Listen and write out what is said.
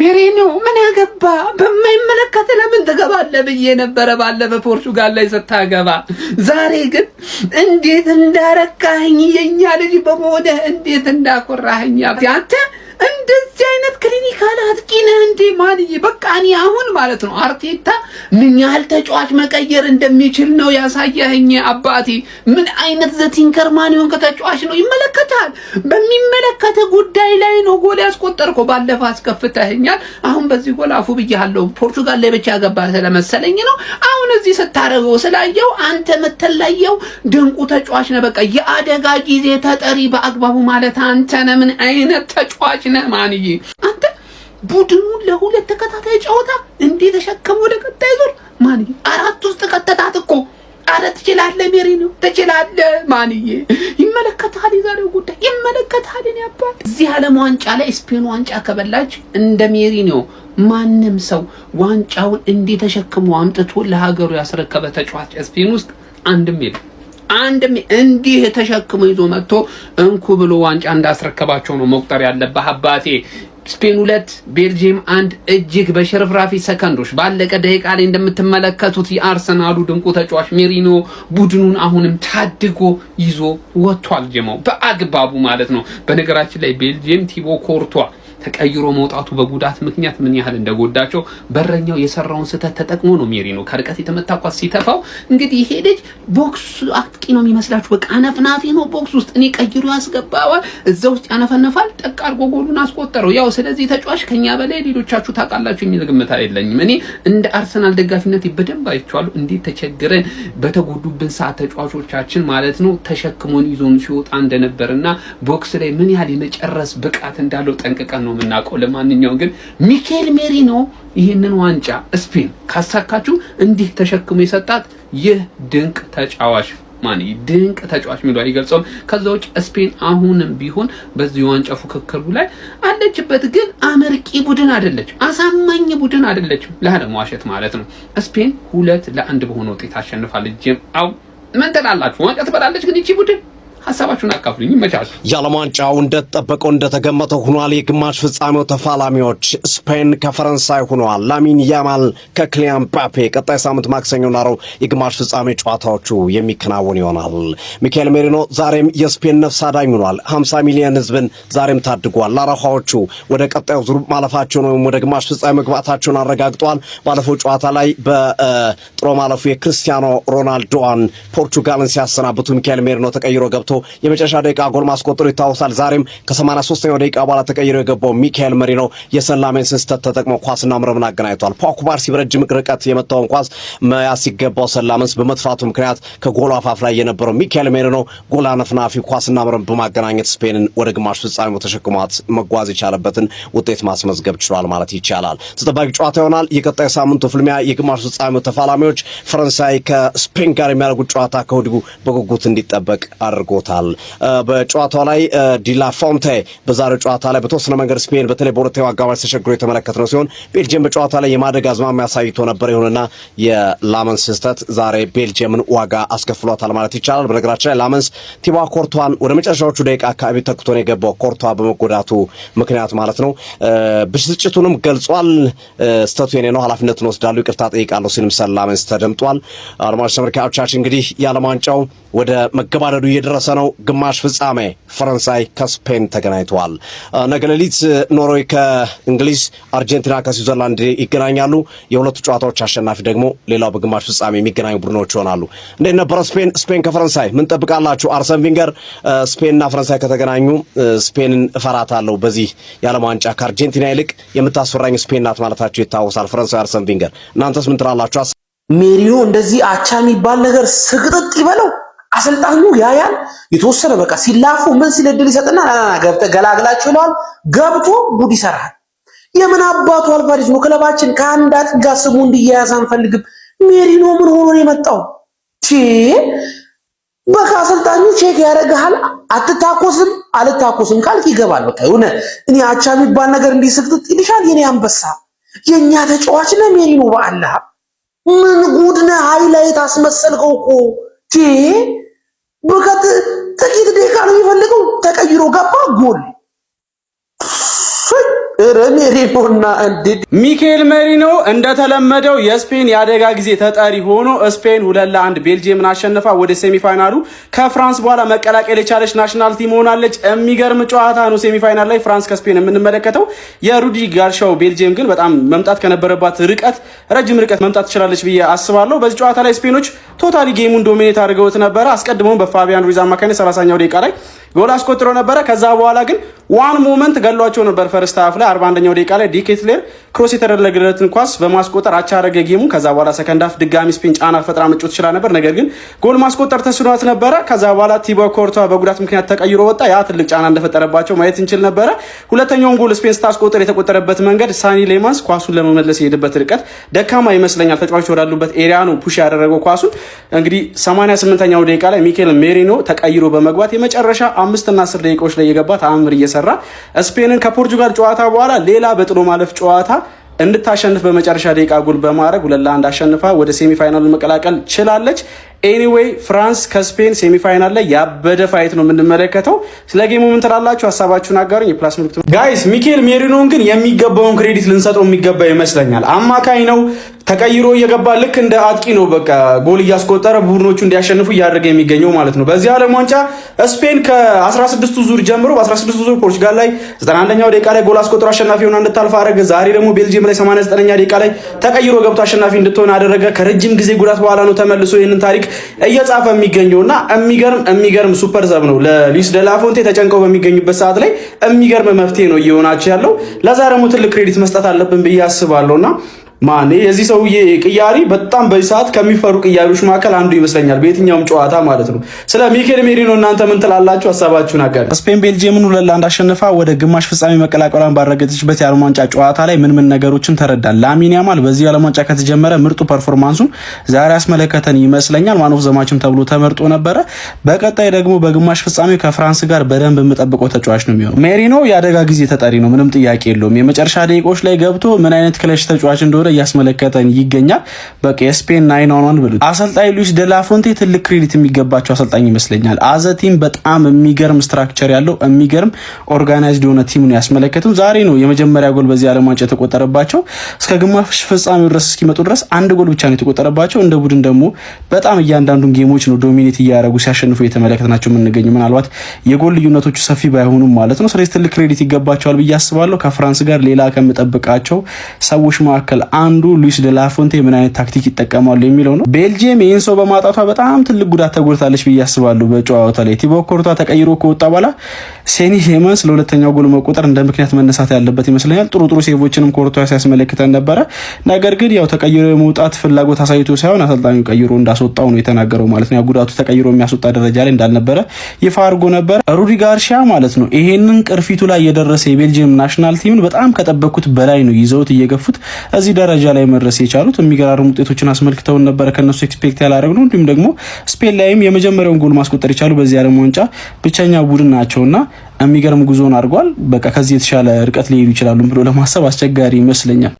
ሜሪኖ ምን ያገባ በማይመለከት ለምን ትገባለህ ብዬ ነበረ ባለፈ ፖርቹጋል ላይ ስታገባ። ዛሬ ግን እንዴት እንዳረካኸኝ የኛ ልጅ በመሆንህ እንዴት እንዳኮራኸኝ አንተ። እንደዚህ አይነት ክሊኒካል አጥቂ ነህ እንዴ ማንዬ? በቃ እኔ አሁን ማለት ነው አርቴታ ምን ያህል ተጫዋች መቀየር እንደሚችል ነው ያሳየኸኝ አባቴ። ምን አይነት ዘቲንከር ማን ይሆን ከተጫዋች ነው ይመለከታል። በሚመለከተ ጉዳይ ላይ ነው ጎል ያስቆጠርከው። ባለፈ አስከፍተኸኛል። አሁን በዚህ ጎል አፉ ብያለሁ። ፖርቹጋል ላይ ብቻ ያገባ ስለመሰለኝ ነው። አሁን እዚህ ስታረገው ስላየው አንተ መተላየው ድንቁ ተጫዋች ነህ። በቃ የአደጋ ጊዜ ተጠሪ በአግባቡ ማለት አንተ ነህ። ምን አይነት ተጫዋች ነህ ማንዬ? አንተ ቡድኑን ለሁለት ተከታታይ ጨዋታ እንዴት ተሸከመ ወደ ቀጣይ ዙር ማንዬ? አራት ውስጥ ከተታት እኮ። አረ ትችላለህ ሜሪኖ ትችላለህ ማንዬ። ይመለከታል፣ የዛሬው ጉዳይ ይመለከታል። እኔ አባት እዚህ ዓለም ዋንጫ ላይ ስፔን ዋንጫ ከበላች እንደ ሜሪኖ ማንም ሰው ዋንጫውን እንዴት ተሸክሞ አምጥቶ ለሀገሩ ያስረከበ ተጫዋች ስፔን ውስጥ አንድም የለም። አንድም እንዲህ ተሸክሞ ይዞ መጥቶ እንኩ ብሎ ዋንጫ እንዳስረከባቸው ነው መቁጠር ያለበት አባቴ። ስፔን 2 ቤልጂየም 1 እጅግ በሽርፍራፊ ሰከንዶች ባለቀ ደቂቃ ላይ እንደምትመለከቱት የአርሰናሉ ድንቁ ተጫዋች ሜሪኖ ቡድኑን አሁንም ታድጎ ይዞ ወጥቷል። ጀማው በአግባቡ ማለት ነው። በነገራችን ላይ ቤልጂየም ቲቦ ኮርቷ ተቀይሮ መውጣቱ በጉዳት ምክንያት ምን ያህል እንደጎዳቸው በረኛው የሰራውን ስህተት ተጠቅሞ ነው ሜሪኖ ከርቀት የተመታ ኳስ ሲተፋው። እንግዲህ ይሄ ልጅ ቦክስ አጥቂ ነው የሚመስላችሁ? በቃ አነፍናፊ ነው ቦክስ ውስጥ። እኔ ቀይሮ ያስገባዋል፣ እዛ ውስጥ ያነፈነፋል፣ ጠቅ አድርጎ ጎሉን አስቆጠረው። ያው ስለዚህ ተጫዋች ከኛ በላይ ሌሎቻችሁ ታውቃላችሁ የሚል ግምት አይደለኝም። እኔ እንደ አርሰናል ደጋፊነት በደንብ አይቻለሁ እንዴት ተቸግረን በተጎዱብን ሰዓት ተጫዋቾቻችን ማለት ነው ተሸክሞን ይዞን ሲወጣ እንደነበርና ቦክስ ላይ ምን ያህል የመጨረስ ብቃት እንዳለው ጠንቅቀን ነው የምናውቀው። ለማንኛውም ግን ሚኬል ሜሪኖ ይህንን ዋንጫ ስፔን ካሳካችሁ እንዲህ ተሸክሞ የሰጣት ይህ ድንቅ ተጫዋች ማን ድንቅ ተጫዋች ሚሉ አይገልጸውም። ከዛ ውጭ ስፔን አሁንም ቢሆን በዚህ ዋንጫ ፉክክሩ ላይ አለችበት፣ ግን አመርቂ ቡድን አይደለች፣ አሳማኝ ቡድን አይደለች። ለማዋሸት ማለት ነው። ስፔን 2-1 በሆነ ውጤት አሸንፋለች። ጀምአው ምን ትላላችሁ? ዋንጫ ትበላለች ግን ይቺ ቡድን? ሐሳባችሁን አካፍሉኝ። ይመቻችሁ። የዓለም ዋንጫው እንደተጠበቀው እንደተገመተው ሆኗል። የግማሽ ፍጻሜው ተፋላሚዎች ስፔን ከፈረንሳይ ሆነዋል። ላሚን ያማል ከክሊያን ምባፔ። ቀጣይ ሳምንት ማክሰኞና ረቡዕ የግማሽ ፍጻሜ ጨዋታዎቹ የሚከናወኑ ይሆናል። ሚኬል ሜሪኖ ዛሬም የስፔን ነፍስ አዳኝ ሆኗል። 50 ሚሊዮን ሕዝብን ዛሬም ታድጓል። ላራሃዎቹ ወደ ቀጣዩ ዙር ማለፋቸውን ወይም ወደ ግማሽ ፍጻሜ መግባታቸውን አረጋግጠዋል። ባለፈው ጨዋታ ላይ በጥሎ ማለፉ የክርስቲያኖ ሮናልዶን ፖርቹጋልን ሲያሰናብቱ ሚኬል ሜሪኖ ተቀይሮ ገብቶ የመጨረሻ ደቂቃ ጎል ማስቆጠሩ ይታወሳል። ዛሬም ከ83ኛው ደቂቃ በኋላ ተቀይሮ የገባው ሚኬል ሜሪኖ የሰላሜን ስህተት ተጠቅሞ ኳስና መረብን አገናኝቷል። ፓው ኩባርሲ በረጅም ርቀት የመታውን ኳስ መያዝ ሲገባው ሰላመንስ በመጥፋቱ ምክንያት ከጎሉ አፋፍ ላይ የነበረው ሚኬል ሜሪኖ ጎል አነፍናፊ ኳስና መረብ በማገናኘት ስፔንን ወደ ግማሽ ፍጻሜው ተሸክሟት መጓዝ የቻለበትን ውጤት ማስመዝገብ ችሏል ማለት ይቻላል። ተጠባቂ ጨዋታ ይሆናል። የቀጣይ ሳምንቱ ፍልሚያ የግማሽ ፍጻሜው ተፋላሚዎች ፈረንሳይ ከስፔን ጋር የሚያደርጉት ጨዋታ ከወዲሁ በጉጉት እንዲጠበቅ አድርጎታል። በጨዋታው ላይ ዲላ ፎንቴ በዛሬው ጨዋታ ላይ በተወሰነ መንገድ ስፔን በተለይ በሁለተኛው አጋማሽ ተቸግሮ የተመለከትነው ሲሆን ቤልጂየም በጨዋታ ላይ የማደግ አዝማሚያ አሳይቶ ነበር። ይሁንና የላመንስ ስህተት ዛሬ ቤልጂየምን ዋጋ አስከፍሏታል ማለት ይቻላል። በነገራችን ላይ ላመንስ ቲቦ ኮርቷን ወደ መጨረሻዎቹ ደቂቃ አካባቢ ተክቶ ነው የገባው፣ ኮርቷ በመጎዳቱ ምክንያት ማለት ነው። ብስጭቱንም ገልጿል። ስህተቱ የኔ ነው፣ ኃላፊነቱን ወስዳለሁ፣ ይቅርታ ጠይቃለሁ ሲልም ላመንስ ተደምጧል። አድማጭ ተመልካቾቻችን እንግዲህ የዓለም ዋንጫው ወደ መገባደዱ እየደረሰ ነው። ግማሽ ፍጻሜ ፈረንሳይ ከስፔን ተገናኝተዋል። ነገ ሌሊት ኖርዌይ ከእንግሊዝ፣ አርጀንቲና ከስዊዘርላንድ ይገናኛሉ። የሁለቱ ጨዋታዎች አሸናፊ ደግሞ ሌላው በግማሽ ፍጻሜ የሚገናኙ ቡድኖች ይሆናሉ። እንዴት ነበረ ስፔን ከፈረንሳይ ምን ጠብቃላችሁ? አርሰን ቪንገር ስፔንና ፈረንሳይ ከተገናኙ ስፔንን እፈራታለሁ በዚህ የዓለም ዋንጫ ከአርጀንቲና ይልቅ የምታስፈራኝ ስፔን ናት ማለታቸው ይታወሳል። ፈረንሳይ አርሰን ቪንገር፣ እናንተስ ምን ትላላችሁ? ሜሪኖ እንደዚህ አቻ የሚባል ነገር ስግጥጥ ይበለው አሰልጣኙ ያያል። የተወሰነ በቃ ሲላፉ ምን ሲል እድል ይሰጥና ገብተህ ገላግላችሁ ይለዋል። ገብቶ ጉድ ይሰራል። የምን አባቱ አልቫሪዝ ነው? ክለባችን ከአንድ አጥጋ ስሙ እንዲያያዝ አንፈልግም። ሜሪኖ ምን ሆኖ ነው የመጣው? በቃ አሰልጣኙ ቼክ ያደርግሃል። አትታኮስም አልታኮስም ካልክ ይገባል። በቃ የሆነ እኔ አቻ የሚባል ነገር እንዲስቅጥጥ ይልሻል። የኔ አንበሳ የኛ ተጫዋች ነው ሜሪኖ። በአላህ ምን ጉድ ነህ! ሃይላይት አስመሰልከው እኮ በቃ ጥቂት ደቂቃ ነው የሚፈልገው። ተቀይሮ ገባ ጎል። ሜሪኖና እንዴት ሚኬል ሜሪኖ እንደተለመደው የስፔን የአደጋ ጊዜ ተጠሪ ሆኖ ስፔን 2-1 ቤልጂየምን አሸንፋ ወደ ሴሚፋይናሉ ከፍራንስ በኋላ መቀላቀል የቻለች ናሽናል ቲም ሆናለች። የሚገርም ጨዋታ ነው። ሴሚፋይናል ላይ ፍራንስ ከስፔን የምንመለከተው የሩዲ ጋርሻው ቤልጂየም ግን በጣም መምጣት ከነበረባት ርቀት ረጅም ርቀት መምጣት ትችላለች ብዬ አስባለሁ። በዚህ ጨዋታ ላይ ስፔኖች ቶታሊ ጌሙን ዶሚኔት አድርገውት ነበረ። አስቀድሞም በፋቢያን ሩይዝ አማካኝነት 30ኛው ደቂቃ ላይ ጎል አስቆጥሮ ነበረ። ከዛ በኋላ ግን ዋን ሞመንት ገሏቸው ነበር። ፈርስት ሃፍ ላይ 41ኛው ደቂቃ ላይ ዲኬትሌር ክሮስ የተደረገለትን ኳስ በማስቆጠር አቻ አረገ ጌሙ። ከዛ በኋላ ሰከንድ ሃፍ ድጋሚ ስፔን ጫና ፈጥራ መጫወት ይችላል ነበር፣ ነገር ግን ጎል ማስቆጠር ተስኗት ነበረ። ከዛ በኋላ ቲቦ ኮርቷ በጉዳት ምክንያት ተቀይሮ ወጣ። ያ ትልቅ ጫና እንደፈጠረባቸው ማየት እንችል ነበረ። ሁለተኛውን ጎል ስፔን ስታስቆጥር የተቆጠረበት መንገድ ሳኒ ሌማንስ ኳሱን ለመመለስ የሄደበት ርቀት ደካማ ይመስለኛል። ተጫዋቾች ወዳሉበት ኤሪያ ነው ፑሽ ያደረገው ኳሱን። እንግዲህ 88ኛው ደቂቃ ላይ ሚኬል ሜሪኖ ተቀይሮ በመግባት የመጨረሻ 5 እና 10 ደቂቃዎች ላይ የገባ ተአምር እየሰራ ስፔንን ከፖርቱጋል ጨዋታ በኋላ ሌላ በጥሎ ማለፍ ጨዋታ እንድታሸንፍ በመጨረሻ ደቂቃ ጎል በማድረግ 2-1 አሸንፋ ወደ ሴሚፋይናል መቀላቀል ችላለች። ኤኒዌይ ፍራንስ ከስፔን ሴሚፋይናል ላይ ያበደ ፋይት ነው የምንመለከተው። ስለ ጌሙ ምን ትላላችሁ? ሀሳባችሁን አጋሩኝ። የፕላስ ምልክቱ ጋይስ። ሚኬል ሜሪኖን ግን የሚገባውን ክሬዲት ልንሰጠው የሚገባ ይመስለኛል። አማካኝ ነው፣ ተቀይሮ እየገባ ልክ እንደ አጥቂ ነው። በቃ ጎል እያስቆጠረ ቡድኖቹ እንዲያሸንፉ እያደረገ የሚገኘው ማለት ነው። በዚህ ዓለም ዋንጫ ስፔን ከ16ቱ ዙር ጀምሮ በ16ቱ ዙር ፖርቹጋል ላይ 91ኛው ደቂቃ ላይ ጎል አስቆጥሮ አሸናፊ ሆና እንድታልፍ አደረገ። ዛሬ ደግሞ ቤልጂየም ላይ 89ኛ ደቂቃ ላይ ተቀይሮ ገብቶ አሸናፊ እንድትሆን አደረገ። ከረጅም ጊዜ ጉዳት በኋላ ነው ተመልሶ ይህንን ታሪክ እየጻፈ የሚገኘውና የሚገርም ሱፐር ሰብ ነው። ለሉዊስ ደላፎንቴ ተጨንቀው በሚገኙበት ሰዓት ላይ የሚገርም መፍትሄ ነው እየሆናቸው ያለው። ለዛ ደግሞ ትልቅ ክሬዲት መስጠት አለብን ብዬ አስባለሁና ማኔ የዚህ ሰውዬ ቅያሪ በጣም በዚህ ሰዓት ከሚፈሩ ቅያሪዎች መካከል አንዱ ይመስለኛል፣ በየትኛውም ጨዋታ ማለት ነው። ስለ ሚኬል ሜሪኖ እናንተ ምን ትላላችሁ? ሀሳባችሁን አጋሩ። ስፔን ቤልጂየምን 2-1 አሸንፋ ወደ ግማሽ ፍጻሜ መቀላቀሏን ባረጋገጠችበት የዓለም ዋንጫ ጨዋታ ላይ ምን ነገሮችን ተረዳን? ላሚን ያማል በዚህ የዓለም ዋንጫ ከተጀመረ ምርጡ ፐርፎርማንሱን ዛሬ ያስመለከተን ይመስለኛል። ማን ኦፍ ዘ ማችም ተብሎ ተመርጦ ነበረ። በቀጣይ ደግሞ በግማሽ ፍጻሜ ከፍራንስ ጋር በደንብ የምጠብቀው ተጫዋች ነው የሚሆነው። ሜሪኖ የአደጋ ጊዜ ተጠሪ ነው፣ ምንም ጥያቄ የለውም። የመጨረሻ ደቂቃዎች ላይ ገብቶ ምን አይነት ክለሽ ተጫዋች እንደሆነ እያስመለከተን ይገኛል። በቃ የስፔን 9-1 ብሉት። አሰልጣኝ ሉዊስ ደላፎንቴ ትልቅ ክሬዲት የሚገባቸው አሰልጣኝ ይመስለኛል። አዘቲም በጣም የሚገርም ስትራክቸር ያለው የሚገርም ኦርጋናይዝድ የሆነ ቲም ነው ያስመለከቱን። ዛሬ ነው የመጀመሪያ ጎል በዚህ ዓለም ዋንጫ የተቆጠረባቸው። እስከ ግማሽ ፍጻሜው ድረስ እስኪመጡ ድረስ አንድ ጎል ብቻ ነው የተቆጠረባቸው። እንደ ቡድን ደግሞ በጣም እያንዳንዱን ጌሞች ነው ዶሚኔት እያደረጉ ሲያሸንፉ የተመለከትናቸው የምንገኙ። ምናልባት የጎል ልዩነቶቹ ሰፊ ባይሆኑም ማለት ነው። ስለዚህ ትልቅ ክሬዲት ይገባቸዋል ብዬ አስባለሁ። ከፍራንስ ጋር ሌላ ከምጠብቃቸው ሰዎች መካከል አንዱ ሉዊስ ደላፎንቴ ምን አይነት ታክቲክ ይጠቀማሉ የሚለው ነው። ቤልጂየም ይህን ሰው በማጣቷ በጣም ትልቅ ጉዳት ተጎድታለች ብዬ አስባለሁ። በጨዋታው ላይ ቲቦ ኮርቷ ተቀይሮ ከወጣ በኋላ ሴኒ ሌማንስ ለሁለተኛው ጎል መቆጠር እንደ ምክንያት መነሳት ያለበት ይመስለኛል። ጥሩ ሴቮችንም ኮርቷ ሲያስመለክተን ነበረ። ነገር ግን ያው ተቀይሮ የመውጣት ፍላጎት አሳይቶ ሳይሆን አሰልጣኙ ቀይሮ እንዳስወጣው ነው የተናገረው ማለት ነው። ጉዳቱ ተቀይሮ የሚያስወጣ ደረጃ ላይ እንዳልነበረ ይፋ አድርጎ ነበር። ሩዲ ጋርሺያ ማለት ነው ይሄንን ቅርፊቱ ላይ የደረሰ የቤልጂየም ናሽናል ቲምን በጣም ከጠበቁት በላይ ነው ይዘውት እየገፉት እዚህ ደረጃ ላይ መድረስ የቻሉት። የሚገራርሙ ውጤቶችን አስመልክተውን ነበረ ከነሱ ኤክስፔክት ያላረግነው። እንዲሁም ደግሞ ስፔን ላይም የመጀመሪያውን ጎል ማስቆጠር የቻሉ በዚህ ዓለም ዋንጫ ብቸኛ ቡድን ናቸውና የሚገርም ጉዞን አድርጓል። በቃ ከዚህ የተሻለ ርቀት ሊሄዱ ይችላሉ ብሎ ለማሰብ አስቸጋሪ ይመስለኛል።